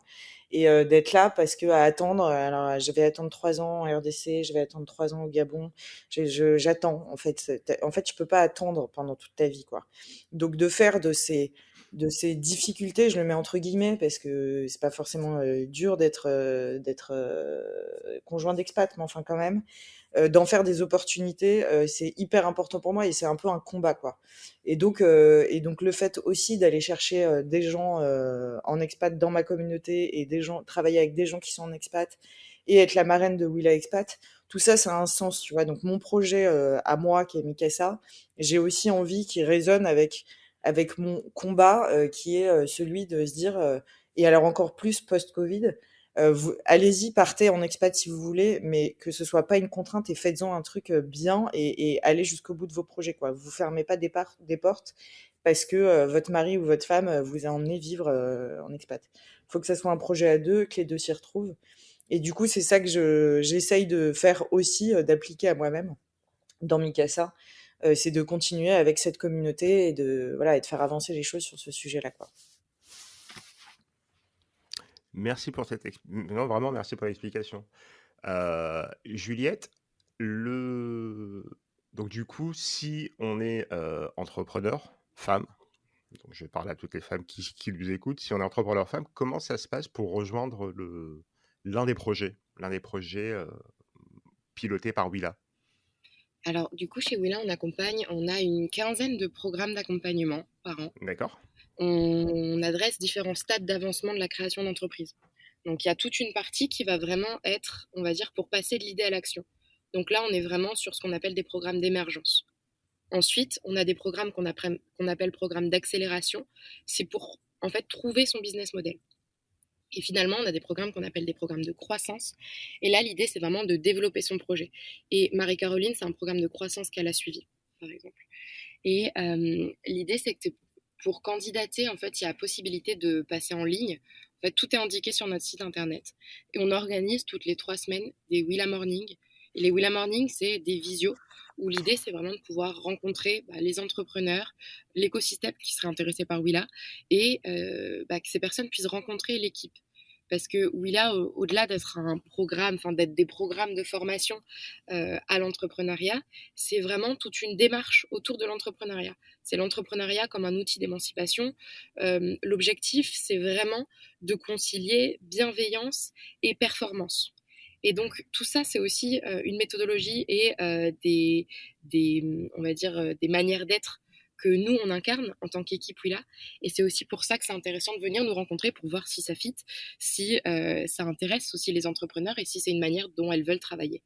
et d'être là parce que à attendre. Alors, je vais attendre 3 ans en RDC, je vais attendre 3 ans au Gabon. J'attends. En fait, tu peux pas attendre pendant toute ta vie, quoi. Donc, de faire de ces difficultés, je le mets entre guillemets parce que c'est pas forcément dur d'être conjoint d'expat, mais enfin quand même, d'en faire des opportunités, c'est hyper important pour moi et c'est un peu un combat quoi. Et donc le fait aussi d'aller chercher des gens en expat dans ma communauté et des gens travailler avec des gens qui sont en expat et être la marraine de Willa Expat, tout ça, ça a un sens, tu vois. Donc mon projet à moi, qui est Mikasa, j'ai aussi envie qu'il résonne avec mon combat qui est celui de se dire, et alors encore plus post-Covid, allez-y, partez en expat si vous voulez, mais que ce soit pas une contrainte et faites-en un truc bien et allez jusqu'au bout de vos projets, quoi. Vous fermez pas des portes parce que votre mari ou votre femme vous a emmené vivre en expat. Il faut que ça soit un projet à deux, que les deux s'y retrouvent. Et du coup, c'est ça que j'essaye de faire aussi, d'appliquer à moi-même dans Mikasa, c'est de continuer avec cette communauté et de voilà et de faire avancer les choses sur ce sujet-là, quoi. Merci pour non, vraiment, merci pour l'explication. Juliette, le... donc du coup, si on est entrepreneur, femme, donc je parle à toutes les femmes qui nous écoutent, si on est entrepreneur femme, comment ça se passe pour rejoindre l'un des projets pilotés par Willa? Alors, du coup, chez Willa, on a une quinzaine de programmes d'accompagnement par an. D'accord. On adresse différents stades d'avancement de la création d'entreprise. Donc, il y a toute une partie qui va vraiment être, on va dire, pour passer de l'idée à l'action. Donc là, on est vraiment sur ce qu'on appelle des programmes d'émergence. Ensuite, on a des programmes qu'on appelle programmes d'accélération. C'est pour, en fait, trouver son business model. Et finalement, on a des programmes qu'on appelle des programmes de croissance. Et là, l'idée, c'est vraiment de développer son projet. Et Marie-Caroline, c'est un programme de croissance qu'elle a suivi, par exemple. Et l'idée, c'est que pour candidater, en fait, il y a la possibilité de passer en ligne. En fait, tout est indiqué sur notre site internet. Et on organise toutes les 3 semaines des Willa Morning. Et les Willa Morning, c'est des visios où l'idée, c'est vraiment de pouvoir rencontrer les entrepreneurs, l'écosystème qui serait intéressé par Willa, et que ces personnes puissent rencontrer l'équipe. Parce que Willa, au-delà d'être un programme, enfin d'être des programmes de formation à l'entrepreneuriat, c'est vraiment toute une démarche autour de l'entrepreneuriat. C'est l'entrepreneuriat comme un outil d'émancipation. L'objectif, c'est vraiment de concilier bienveillance et performance. Et donc tout ça, c'est aussi une méthodologie et on va dire, des manières d'être que nous, on incarne en tant qu'équipe Willa. Et c'est aussi pour ça que c'est intéressant de venir nous rencontrer pour voir si ça fit, si ça intéresse aussi les entrepreneurs et si c'est une manière dont elles veulent travailler.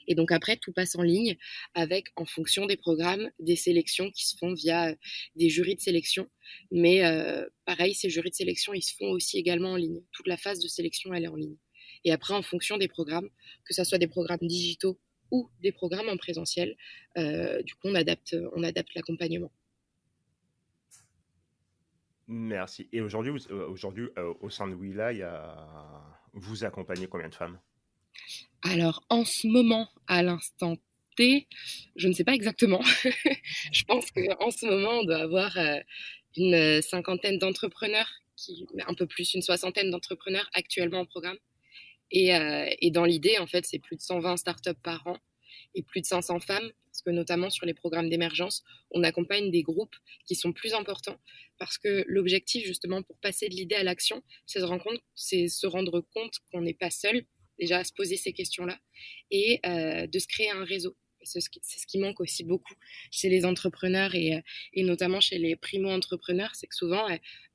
Et donc après, tout passe en ligne avec, en fonction des programmes, des sélections qui se font via des jurys de sélection. Mais pareil, ces jurys de sélection, ils se font aussi également en ligne. Toute la phase de sélection, elle est en ligne. Et après, en fonction des programmes, que ce soit des programmes digitaux ou des programmes en présentiel, du coup, on adapte l'accompagnement. Merci. Et aujourd'hui, au sein de Willa, vous accompagnez combien de femmes? Alors, en ce moment, à l'instant T, je ne sais pas exactement. Je pense qu'en ce moment, on doit avoir une cinquantaine d'entrepreneurs, un peu plus, une soixantaine d'entrepreneurs actuellement en programme. Et dans l'idée, en fait, c'est plus de 120 startups par an et plus de 500 femmes, parce que notamment sur les programmes d'émergence, on accompagne des groupes qui sont plus importants, parce que l'objectif, justement, pour passer de l'idée à l'action, c'est se rendre compte qu'on n'est pas seul, déjà à se poser ces questions-là, et de se créer un réseau. C'est ce qui manque aussi beaucoup chez les entrepreneurs et notamment chez les primo-entrepreneurs, c'est que souvent,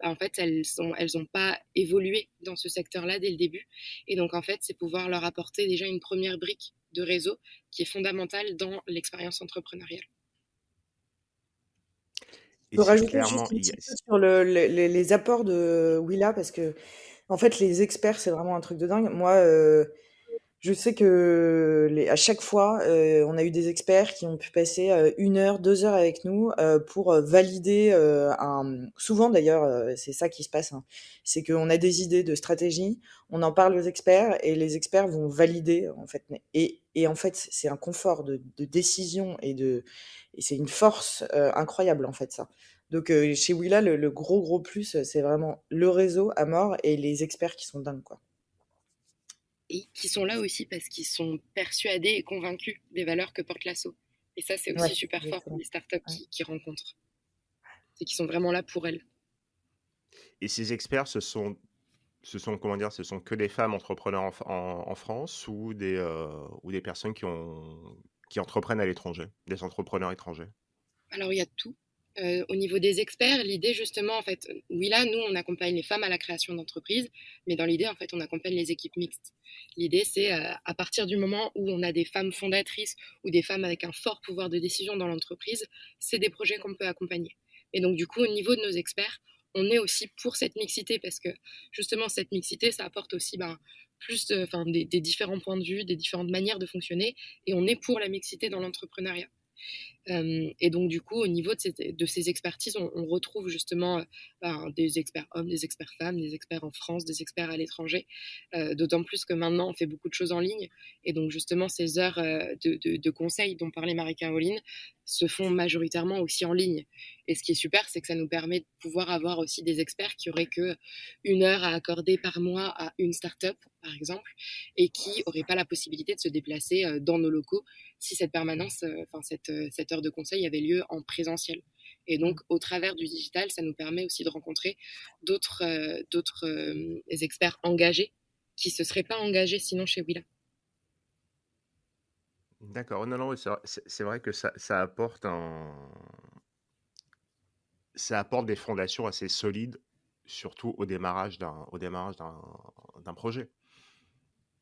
en fait, elles ont pas évolué dans ce secteur-là dès le début. Et donc, en fait, c'est pouvoir leur apporter déjà une première brique de réseau qui est fondamentale dans l'expérience entrepreneuriale. Et Je peux c'est rajouter juste clairement, un petit peu sur les apports de Willa, parce que, en fait, les experts, c'est vraiment un truc de dingue. Moi, je sais que à chaque fois, on a eu des experts qui ont pu passer 1 heure, 2 heures avec nous pour valider souvent d'ailleurs, c'est ça qui se passe, hein, c'est qu'on a des idées de stratégie, on en parle aux experts et les experts vont valider en fait. Et en fait, c'est un confort de décision et c'est une force incroyable en fait ça. Donc chez Willa, le gros plus, c'est vraiment le réseau à mort et les experts qui sont dingues, quoi. Et qui sont là aussi parce qu'ils sont persuadés et convaincus des valeurs que porte l'asso. Et ça, c'est Ouais, aussi super fort pour exactement. les startups Ouais. qui rencontrent. C'est qu'ils sont vraiment là pour elles. et ces experts, comment dire, ce sont que des femmes entrepreneurs en France ou des personnes qui entreprennent à l'étranger, des entrepreneurs étrangers? Alors, il y a tout. Au niveau des experts, l'idée justement, en fait, oui, là, nous, on accompagne les femmes à la création d'entreprises, mais dans l'idée, en fait, on accompagne les équipes mixtes. L'idée, c'est à partir du moment où on a des femmes fondatrices ou des femmes avec un fort pouvoir de décision dans l'entreprise, c'est des projets qu'on peut accompagner. Et donc, du coup, au niveau de nos experts, on est aussi pour cette mixité parce que justement, cette mixité, ça apporte aussi plus des différents points de vue, des différentes manières de fonctionner, et on est pour la mixité dans l'entrepreneuriat. Et donc, du coup, au niveau de ces expertises, on retrouve justement des experts hommes, des experts femmes, des experts en France, des experts à l'étranger. D'autant plus que maintenant, on fait beaucoup de choses en ligne. Et donc, justement, ces heures de conseils dont parlait Marie-Caroline se font majoritairement aussi en ligne. Et ce qui est super, c'est que ça nous permet de pouvoir avoir aussi des experts qui auraient que 1 heure à accorder par mois à une start-up, par exemple, et qui n'auraient pas la possibilité de se déplacer dans nos locaux si cette permanence, cette heure de conseil avait lieu en présentiel. Et donc, au travers du digital, ça nous permet aussi de rencontrer d'autres experts engagés qui ne se seraient pas engagés sinon chez Willa. D'accord. Non, non, ouais, c'est vrai que ça apporte des fondations assez solides, surtout au démarrage d'un projet.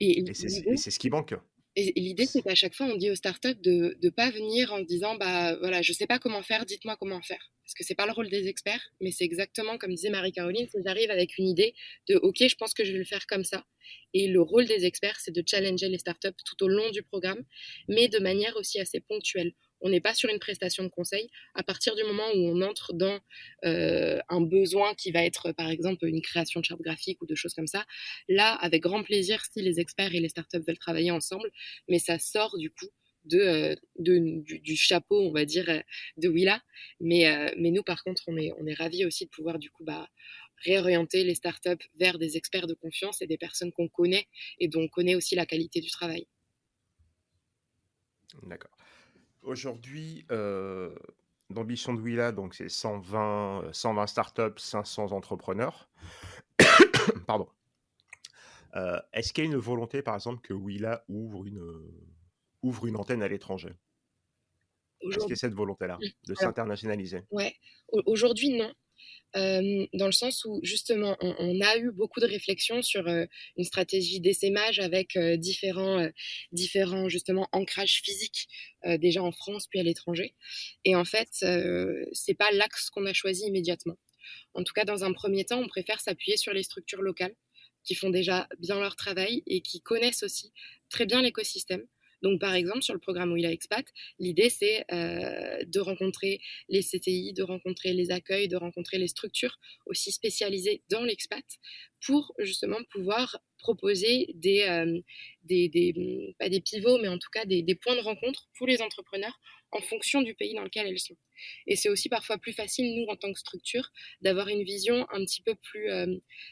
Et Et l'idée, c'est ce qui manque. l'idée, c'est C'est- qu'à chaque fois, on dit aux startups de ne pas venir en se disant, bah voilà, je sais pas comment faire, dites-moi comment faire. Parce que c'est pas le rôle des experts, mais c'est exactement comme disait Marie-Caroline, c'est j'arrive avec une idée de, ok, je pense que je vais le faire comme ça. Et le rôle des experts, c'est de challenger les startups tout au long du programme, mais de manière aussi assez ponctuelle. On n'est pas sur une prestation de conseil. À partir du moment où on entre dans un besoin qui va être, par exemple, une création de charte graphique ou de choses comme ça, là, avec grand plaisir, si les experts et les startups veulent travailler ensemble, mais ça sort du coup du chapeau, on va dire, de Willa. Mais nous, par contre, on est ravis aussi de pouvoir du coup réorienter les startups vers des experts de confiance et des personnes qu'on connaît et dont on connaît aussi la qualité du travail. D'accord. Aujourd'hui, l'ambition de Willa, donc c'est 120 startups, 500 entrepreneurs. Pardon. Est-ce qu'il y a une volonté, par exemple, que Willa ouvre une antenne à l'étranger? Est-ce qu'il y a Aujourd'hui, cette volonté-là de alors, s'internationaliser? ouais, aujourd'hui, non. Dans le sens où justement on a eu beaucoup de réflexions sur une stratégie d'essaimage avec différents justement ancrages physiques déjà en France puis à l'étranger. Et en fait, c'est pas l'axe qu'on a choisi immédiatement. En tout cas, dans un premier temps, on préfère s'appuyer sur les structures locales qui font déjà bien leur travail et qui connaissent aussi très bien l'écosystème. Donc, par exemple, sur le programme Willa Expat, l'idée, c'est de rencontrer les CTI, de rencontrer les accueils, de rencontrer les structures aussi spécialisées dans l'expat pour justement pouvoir proposer pas des pivots, mais en tout cas des points de rencontre pour les entrepreneurs en fonction du pays dans lequel elles sont. Et c'est aussi parfois plus facile, nous, en tant que structure, d'avoir une vision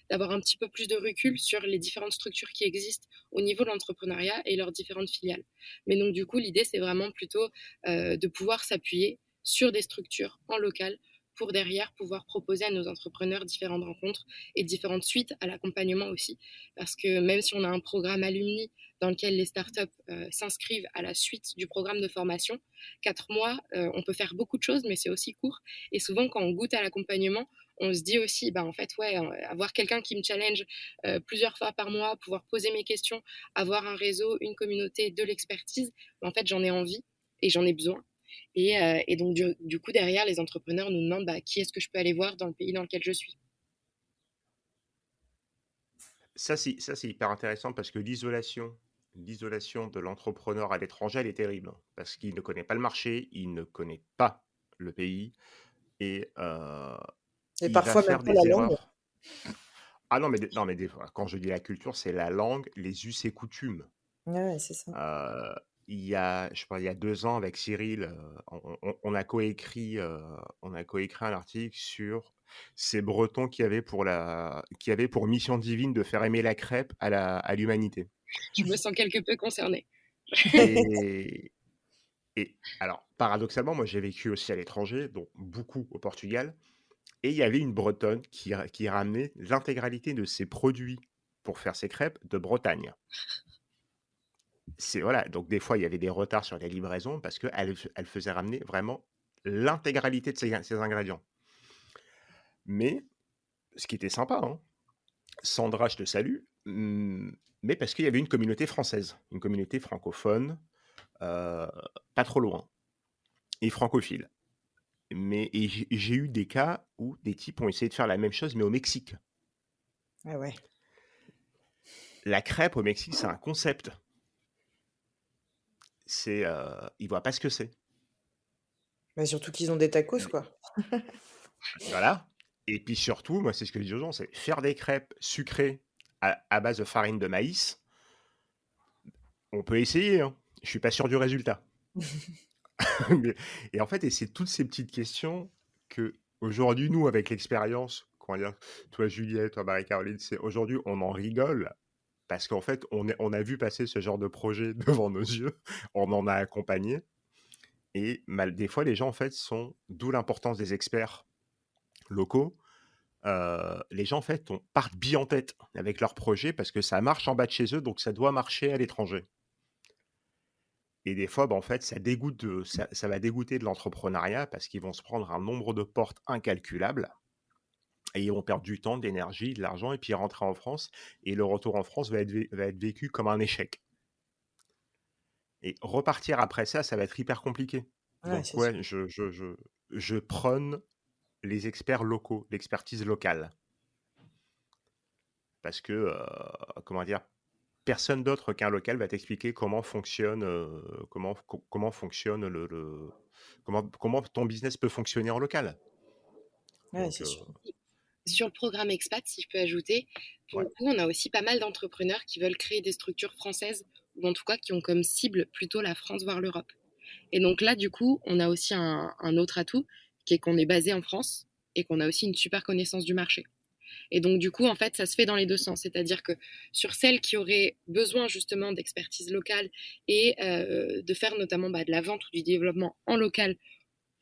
d'avoir un petit peu plus de recul sur les différentes structures qui existent au niveau de l'entrepreneuriat et leurs différentes filiales. Mais donc, du coup, l'idée, c'est vraiment plutôt de pouvoir s'appuyer sur des structures en local pour derrière pouvoir proposer à nos entrepreneurs différentes rencontres et différentes suites à l'accompagnement aussi. Parce que même si on a un programme alumni dans lequel les startups s'inscrivent à la suite du programme de formation, 4 mois, on peut faire beaucoup de choses, mais c'est aussi court. Et souvent, quand on goûte à l'accompagnement, on se dit aussi, bah, en fait, ouais, avoir quelqu'un qui me challenge plusieurs fois par mois, pouvoir poser mes questions, avoir un réseau, une communauté, de l'expertise, bah, en fait, j'en ai envie et j'en ai besoin. Et donc, du coup, derrière, les entrepreneurs nous demandent bah, qui est-ce que je peux aller voir dans le pays dans lequel je suis. Ça, c'est hyper intéressant parce que l'isolation de l'entrepreneur à l'étranger, elle est terrible, hein, parce qu'il ne connaît pas le marché, il ne connaît pas le pays et Et il va parfois même faire pas la des langue. erreurs. Ah non, mais non, mais des fois, quand je dis la culture, c'est la langue, les us et coutumes. Ouais, c'est ça. Euh, je sais pas, il y a 2 ans avec Cyril, on a coécrit un article sur ces Bretons qui avaient pour mission divine de faire aimer la crêpe à l'humanité. Je me sens quelque peu concernée. Et, et alors, paradoxalement, moi j'ai vécu aussi à l'étranger, donc beaucoup au Portugal, et il y avait une Bretonne qui ramenait l'intégralité de ses produits pour faire ses crêpes de Bretagne. Voilà, donc des fois il y avait des retards sur les livraisons parce qu'elle faisait ramener vraiment l'intégralité de ses ingrédients. Mais ce qui était sympa, hein, Sandra, je te salue, mais parce qu'il y avait une communauté française, une communauté francophone, euh, pas trop loin, et francophile. Et j'ai eu des cas où des types ont essayé de faire la même chose, mais au Mexique. Ah ouais. La crêpe au Mexique, c'est un concept. Ils voient pas ce que c'est. Bah, surtout qu'ils ont des tacos, quoi. Voilà. Et puis surtout, moi, c'est ce que je dis aux gens, c'est faire des crêpes sucrées à base de farine de maïs. On peut essayer, hein. Je suis pas sûr du résultat. Et en fait, et c'est toutes ces petites questions que aujourd'hui, nous, avec l'expérience, comment dire, toi Juliette, toi Marie-Caroline, c'est aujourd'hui, on en rigole parce qu'en fait, on a vu passer ce genre de projet devant nos yeux, on en a accompagné. Et des fois, les gens, en fait, d'où l'importance des experts locaux. Les gens, en fait, partent bille en tête avec leur projet parce que ça marche en bas de chez eux, donc ça doit marcher à l'étranger. Et des fois, bah, en fait, ça va dégoûter de l'entrepreneuriat parce qu'ils vont se prendre un nombre de portes incalculable et ils vont perdre du temps, de l'énergie, de l'argent et puis rentrer en France et le retour en France va être vécu comme un échec. Et repartir après ça va être hyper compliqué. Ouais, Donc c'est sûr. ouais, je prône les experts locaux, l'expertise locale. Parce que, comment dire? Personne d'autre qu'un local va t'expliquer comment fonctionne, comment fonctionne comment ton business peut fonctionner en local. Ouais, Donc c'est sûr. Sur le programme Expat, si je peux ajouter, pour ouais. le coup, on a aussi pas mal d'entrepreneurs qui veulent créer des structures françaises ou en tout cas qui ont comme cible plutôt la France, voire l'Europe. Et donc là, du coup, on a aussi un autre atout qui est qu'on est basé en France et qu'on a aussi une super connaissance du marché. Et donc, du coup, en fait, ça se fait dans les deux sens. C'est-à-dire que sur celles qui auraient besoin justement d'expertise locale et de faire notamment de la vente ou du développement en local,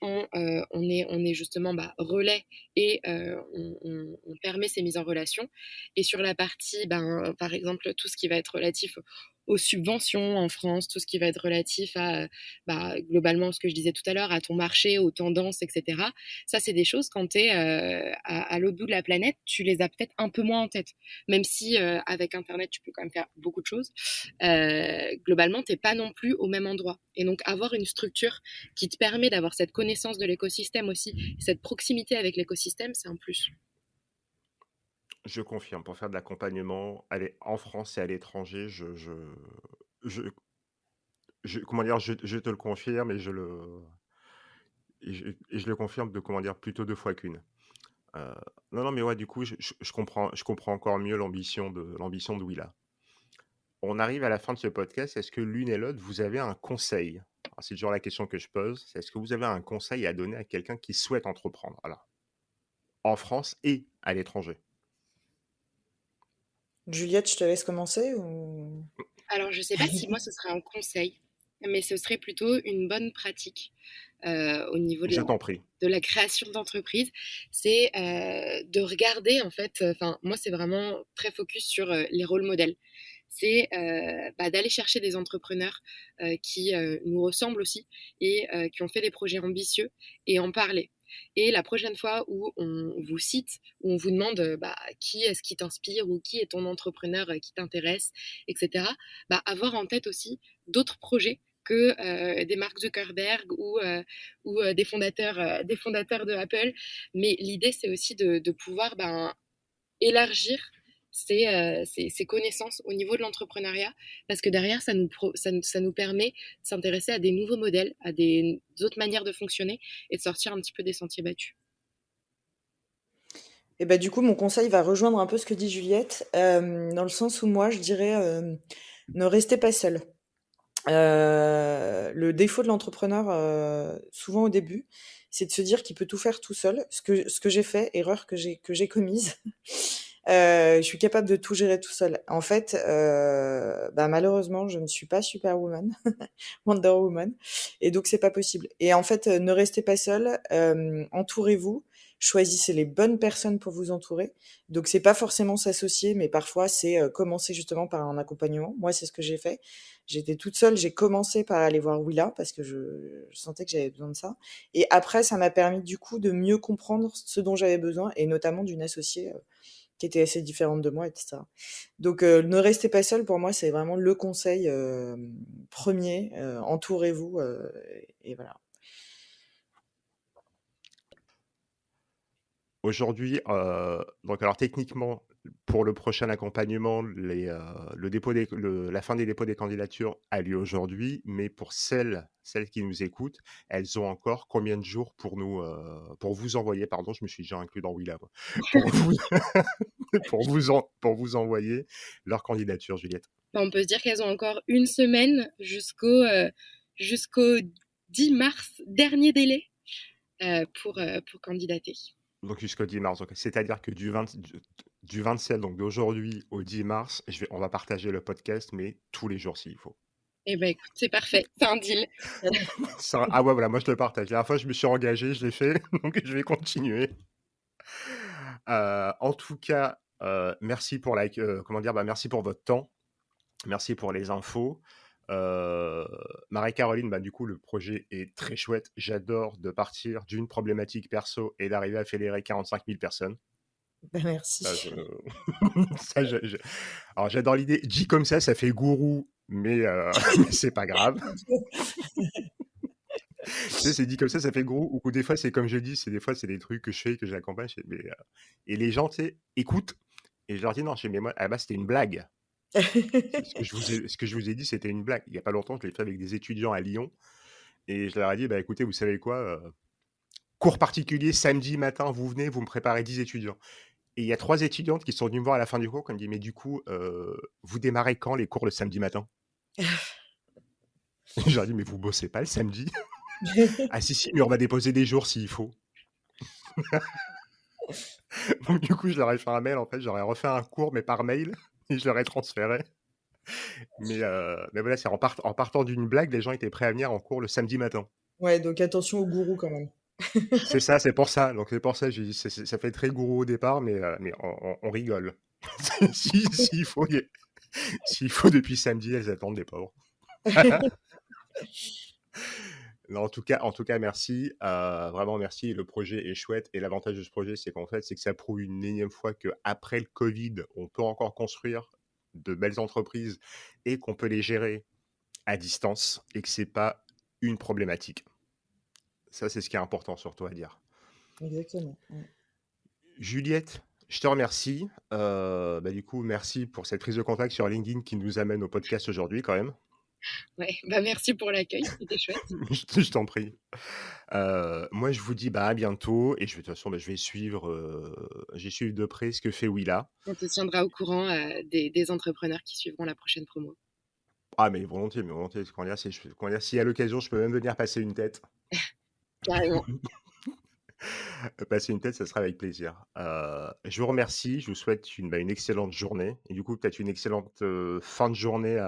on est justement relais et on permet ces mises en relation. Et sur la partie, par exemple, tout ce qui va être relatif aux subventions en France, tout ce qui va être relatif à globalement ce que je disais tout à l'heure, à ton marché, aux tendances, etc. Ça, c'est des choses quand tu es à l'autre bout de la planète, tu les as peut-être un peu moins en tête. Même si avec Internet, tu peux quand même faire beaucoup de choses. Globalement, tu n'es pas non plus au même endroit. Et donc, avoir une structure qui te permet d'avoir cette connaissance de l'écosystème aussi, cette proximité avec l'écosystème, c'est un plus. Je confirme, pour faire de l'accompagnement, aller en France et à l'étranger, je comment dire? Je te le confirme et je le confirme de comment dire? Plutôt 2 fois qu'une. Heu, non, non, mais ouais, du coup, je comprends encore mieux l'ambition de Willa. On arrive à la fin de ce podcast. Est-ce que l'une et l'autre, vous avez un conseil? Alors, c'est toujours la question que je pose, c'est est-ce que vous avez un conseil à donner à quelqu'un qui souhaite entreprendre? Alors, en France et à l'étranger? Juliette, je te laisse commencer ou... Alors, je ne sais pas si moi, ce serait un conseil, mais ce serait plutôt une bonne pratique au niveau Je t'en prie. de la création d'entreprise. C'est de regarder, en fait, moi, c'est vraiment très focus sur les rôles modèles. C'est d'aller chercher des entrepreneurs qui nous ressemblent aussi et qui ont fait des projets ambitieux et en parler. Et la prochaine fois où on vous cite, où on vous demande qui est-ce qui t'inspire ou qui est ton entrepreneur qui t'intéresse, etc., avoir en tête aussi d'autres projets que des Mark Zuckerberg ou des fondateurs de Apple. Mais l'idée, c'est aussi de pouvoir élargir ses connaissances au niveau de l'entrepreneuriat, parce que derrière, ça nous permet de s'intéresser à des nouveaux modèles, à des autres manières de fonctionner et de sortir un petit peu des sentiers battus. Et bah, du coup, mon conseil va rejoindre un peu ce que dit Juliette, dans le sens où moi, je dirais, ne restez pas seul. Le défaut de l'entrepreneur, souvent au début, c'est de se dire qu'il peut tout faire tout seul. Ce que j'ai fait, erreur que j'ai commise. Je suis capable de tout gérer tout seul. En fait, malheureusement, je ne suis pas Superwoman, Wonder Woman, et donc c'est pas possible. Et en fait, ne restez pas seul, entourez-vous, choisissez les bonnes personnes pour vous entourer. Donc c'est pas forcément s'associer, mais parfois c'est, commencer justement par un accompagnement. Moi, c'est ce que j'ai fait. J'étais toute seule, j'ai commencé par aller voir Willa parce que je sentais que j'avais besoin de ça, et après ça m'a permis du coup de mieux comprendre ce dont j'avais besoin, et notamment d'une associée, qui était assez différente de moi, etc. Donc, ne restez pas seul, pour moi, c'est vraiment le conseil premier. Entourez-vous, et voilà. Aujourd'hui, donc alors techniquement, pour le prochain accompagnement, la fin des dépôts des candidatures a lieu aujourd'hui, mais pour celles qui nous écoutent, elles ont encore combien de jours pour vous envoyer, pardon, je me suis déjà inclus dans Willa, moi, pour vous, pour vous envoyer leur candidature, Juliette? On peut se dire qu'elles ont encore une semaine jusqu'au 10 mars, dernier délai, pour candidater. Donc jusqu'au 10 mars, donc c'est-à-dire que du 27, donc d'aujourd'hui au 10 mars, on va partager le podcast, mais tous les jours s'il faut. Eh ben écoute, c'est parfait, c'est un deal. Ah ouais, voilà, moi je le partage. La dernière fois, je me suis engagé, je l'ai fait, donc je vais continuer. En tout cas, merci pour merci pour votre temps, merci pour les infos. Heu, Marie-Caroline, bah, du coup, le projet est très chouette. J'adore de partir d'une problématique perso et d'arriver à fédérer 45 000 personnes. Bah, Ça, je merci. ça, je alors j'adore l'idée. Dit comme ça fait gourou, mais mais c'est pas grave. Tu sais, c'est dit comme ça fait gourou ou des fois, c'est comme je dis, c'est des fois, c'est des trucs que je fais, que j'accompagne, je fais: «Mais» et les gens, tu sais, écoutent et je leur dis: «Non», je fais: «Mais moi, à la base, c'était une blague. Ce que je vous ai dit, c'était une blague». Il y a pas longtemps, je l'ai fait avec des étudiants à Lyon et je leur ai dit: «Bah, écoutez, vous savez quoi? Cours particulier samedi matin, vous venez, vous me préparez 10 étudiants». Et il y a 3 étudiantes qui sont venues me voir à la fin du cours, qui me dit: «Mais du coup, vous démarrez quand les cours le samedi matin?» Je leur dis: «Mais vous bossez pas le samedi?» «Ah si, si, mais on va déposer des jours s'il faut». Donc du coup, je leur ai fait un mail, en fait, j'aurais refait un cours, mais par mail et je leur ai transféré. Mais voilà, c'est en partant d'une blague, les gens étaient prêts à venir en cours le samedi matin. Ouais, donc attention au gourou quand même. C'est ça, c'est pour ça. Donc c'est pour ça, j'ai dit: «C'est ça fait très gourou au départ, mais on rigole». Si s'il faut, s'il faut depuis samedi, elles attendent les pauvres. Non, en tout cas, merci. Vraiment merci. Le projet est chouette et l'avantage de ce projet, c'est qu'en fait, c'est que ça prouve une énième fois qu'après le Covid, on peut encore construire de belles entreprises et qu'on peut les gérer à distance et que c'est pas une problématique. Ça, c'est ce qui est important surtout à dire. Exactement. Ouais. Juliette, je te remercie. Bah, du coup, merci pour cette prise de contact sur LinkedIn qui nous amène au podcast aujourd'hui quand même. Ouais, bah merci pour l'accueil, c'était chouette. Je t'en prie. Moi, je vous dis bah, à bientôt et de toute façon, bah, je vais suivre de près ce que fait Willa. On te tiendra au courant des entrepreneurs qui suivront la prochaine promo. Ah, mais volontiers, mais volontiers. Comment dire, s'il y a l'occasion, je peux même venir passer une tête. Carrément. Passer une tête, ça sera avec plaisir. Je vous remercie, je vous souhaite une excellente journée et du coup, peut-être une excellente fin de journée